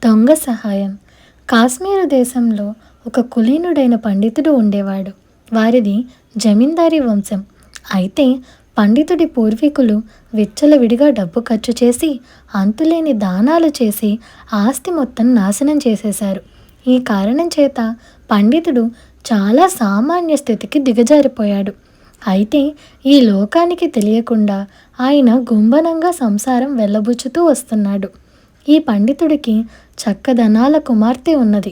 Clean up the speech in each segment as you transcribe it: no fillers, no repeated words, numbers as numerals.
దొంగ సహాయం. కాశ్మీరు దేశంలో ఒక కులీనుడైన పండితుడు ఉండేవాడు. వారిది జమీందారీ వంశం. అయితే పండితుడి పూర్వీకులు విచ్చలవిడిగా డబ్బు ఖర్చు చేసి అంతులేని దానాలు చేసి ఆస్తి మొత్తం నాశనం చేసేశారు. ఈ కారణం చేత పండితుడు చాలా సామాన్య స్థితికి దిగజారిపోయాడు. అయితే ఈ లోకానికి తెలియకుండా ఆయన గుంభనంగా సంసారం వెళ్ళబుచ్చుతూ వస్తున్నాడు. ఈ పండితుడికి చక్కదనాల కుమార్తె ఉన్నది.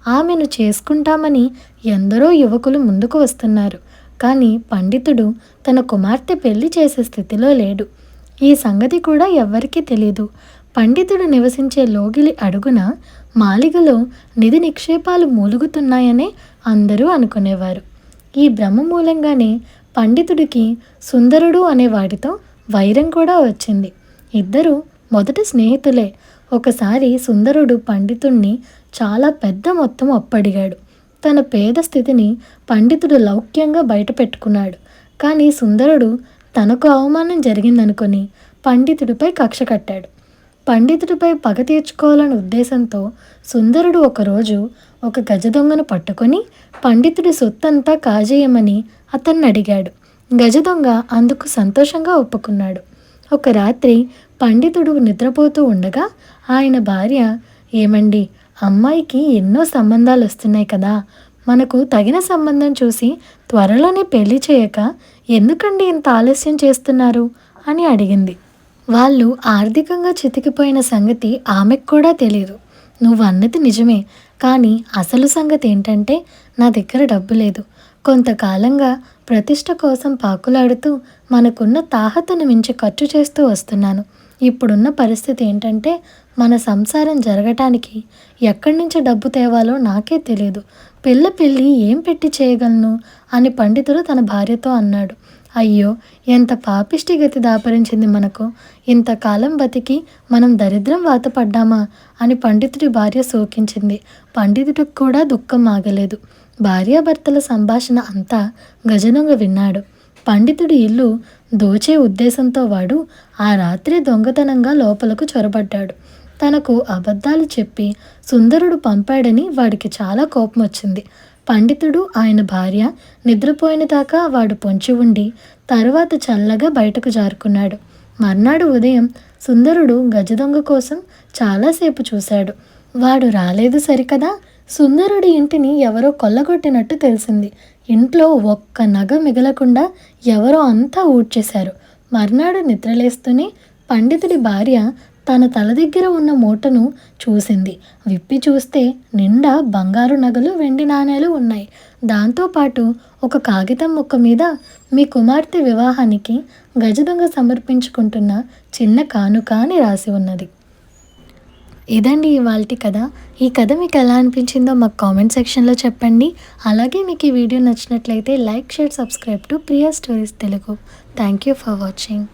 ఆమెను చేసుకుంటామని ఎందరో యువకులు ముందుకు వస్తున్నారు. కానీ పండితుడు తన కుమార్తె పెళ్లి చేసే స్థితిలో లేడు. ఈ సంగతి కూడా ఎవ్వరికీ తెలీదు. పండితుడు నివసించే లోగిలి అడుగున మాలిగలో నిధి నిక్షేపాలు మూలుగుతున్నాయనే అందరూ అనుకునేవారు. ఈ భ్రమ మూలంగానే పండితుడికి సుందరుడు అనే వాడితో వైరం కూడా వచ్చింది. ఇద్దరు మొదట స్నేహితులే. ఒకసారి సుందరుడు పండితుణ్ణి చాలా పెద్ద మొత్తం అప్పడిగాడు. తన పేద స్థితిని పండితుడు లౌక్యంగా బయట పెట్టుకున్నాడు. కానీ సుందరుడు తనకు అవమానం జరిగిందనుకొని పండితుడిపై కక్ష కట్టాడు. పండితుడిపై పగ తీర్చుకోవాలనే ఉద్దేశంతో సుందరుడు ఒకరోజు ఒక గజ దొంగను పట్టుకొని పండితుడి సొత్తంతా కాజేయమని అతన్ని అడిగాడు. గజ దొంగ అందుకు సంతోషంగా ఒప్పుకున్నాడు. ఒక రాత్రి పండితుడు నిద్రపోతూ ఉండగా ఆయన భార్య, ఏమండి, అమ్మాయికి ఎన్నో సంబంధాలు వస్తున్నాయి కదా, మనకు తగిన సంబంధం చూసి త్వరలోనే పెళ్లి చేయక ఎందుకండి ఇంత ఆలస్యం చేస్తున్నారు అని అడిగింది. వాళ్ళు ఆర్థికంగా చితికిపోయిన సంగతి ఆమెకు కూడా తెలియదు. నువ్వు అన్నది నిజమే, కానీ అసలు సంగతి ఏంటంటే నా దగ్గర డబ్బు లేదు. కొంతకాలంగా ప్రతిష్ట కోసం పాకులాడుతూ మనకున్న తాహతను మించి ఖర్చు చేస్తూ వస్తున్నాను. ఇప్పుడున్న పరిస్థితి ఏంటంటే మన సంసారం జరగటానికి ఎక్కడి నుంచి డబ్బు తేవాలో నాకే తెలియదు. పెళ్ళి ఏం పెట్టి చేయగలను అని పండితుడు తన భార్యతో అన్నాడు. అయ్యో, ఎంత పాపిష్టి గతి దాపరించింది మనకు. ఇంతకాలం బతికి మనం దరిద్రం వాతపడ్డామా అని పండితుడి భార్య శోకించింది. పండితుడికి కూడా దుఃఖం ఆగలేదు. భార్యాభర్తల సంభాషణ అంతా గజదొంగ విన్నాడు. పండితుడి ఇల్లు దోచే ఉద్దేశంతో వాడు ఆ రాత్రి దొంగతనంగా లోపలకు చొరబడ్డాడు. తనకు అబద్ధాలు చెప్పి సుందరుడు పంపాడని వాడికి చాలా కోపం వచ్చింది. పండితుడు ఆయన భార్య నిద్రపోయిన దాకా వాడు పొంచి ఉండి తరువాత చల్లగా బయటకు జారుకున్నాడు. మర్నాడు ఉదయం సుందరుడు గజదొంగ కోసం చాలాసేపు చూశాడు. వాడు రాలేదు సరికదా, సుందరుడి ఇంటిని ఎవరో కొల్లగొట్టినట్టు తెలిసింది. ఇంట్లో ఒక్క నగ మిగలకుండా ఎవరో అంతా ఊడ్చేశారు. మర్నాడు నిద్రలేస్తూనే పండితుడి భార్య తన తల దగ్గర ఉన్న మూటను చూసింది. విప్పి చూస్తే నిండా బంగారు నగలు, వెండి నాణేలు ఉన్నాయి. దాంతోపాటు ఒక కాగితం ముక్క మీద మీ కుమార్తె వివాహానికి గజదొంగ సమర్పించుకుంటున్న చిన్న కానుక అని రాసి ఉన్నది. ఇదండి ఇవాల్టి కథ. ఈ కథ మీకు ఎలా అనిపించిందో మాకు కామెంట్ సెక్షన్లో చెప్పండి. అలాగే మీకు ఈ వీడియో నచ్చినట్లయితే like, share, subscribe to Priya stories Telugu. Thank you for watching.